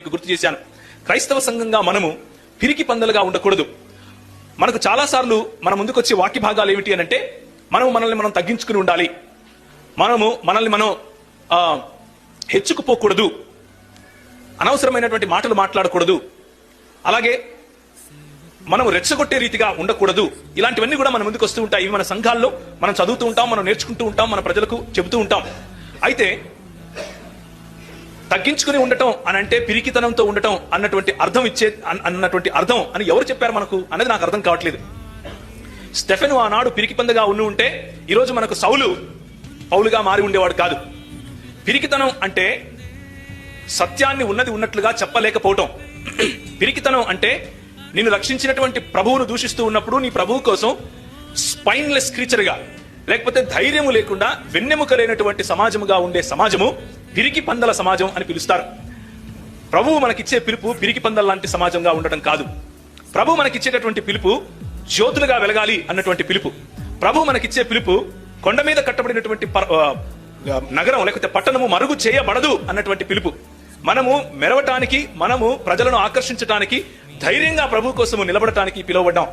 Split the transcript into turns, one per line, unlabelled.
గుర్తు చేశాను. క్రైస్తవ సంఘంగా మనము పిరికి పందలుగా ఉండకూడదు. మనకు చాలా సార్లు మన ముందుకు వచ్చే వాక్య భాగాలు ఏమిటి అని అంటే, మనల్ని మనం తగ్గించుకుని ఉండాలి, మనల్ని మనం హెచ్చుకుపోకూడదు, అనవసరమైనటువంటి మాటలు మాట్లాడకూడదు, అలాగే మనము రెచ్చగొట్టే రీతిగా ఉండకూడదు. ఇలాంటివన్నీ కూడా మన ముందుకు వస్తూ ఉంటాయి. ఇవి మన సంఘాల్లో మనం చదువుతూ ఉంటాం, మనం నేర్చుకుంటూ ఉంటాం, మన ప్రజలకు చెబుతూ ఉంటాం. అయితే తగ్గించుకుని ఉండటం అని అంటే పిరికితనంతో ఉండటం అన్నటువంటి అర్థం అని ఎవరు చెప్పారు మనకు అనేది నాకు అర్థం కావట్లేదు. స్టెఫెను ఆనాడు పిరికి పందగా ఉంటే ఈరోజు మనకు సౌలు పౌలుగా మారి ఉండేవాడు కాదు. పిరికితనం అంటే సత్యాన్ని ఉన్నది ఉన్నట్లుగా చెప్పలేకపోవటం. పిరికితనం అంటే నిన్ను రక్షించినటువంటి ప్రభువును దూషిస్తూ ఉన్నప్పుడు నీ ప్రభువు కోసం స్పైన్లెస్ క్రీచర్ గా, లేకపోతే ధైర్యము లేకుండా వెన్నెముక లేనటువంటి సమాజముగా ఉండే సమాజము పిరికి పందల సమాజం అని పిలుస్తారు. ప్రభువు మనకిచ్చే పిలుపు పిరికి పందల లాంటి సమాజంగా ఉండటం కాదు. ప్రభు మనకిచ్చేటటువంటి పిలుపు జ్యోతులుగా వెలగాలి అన్నటువంటి పిలుపు. ప్రభు మనకిచ్చే పిలుపు కొండ మీద కట్టబడినటువంటి నగరం లేకపోతే పట్టణము మరుగు చేయబడదు అన్నటువంటి పిలుపు. మనము మెరవటానికి, మనము ప్రజలను ఆకర్షించటానికి, ధైర్యంగా ప్రభు కోసము నిలబడటానికి పిలువబడ్డాం.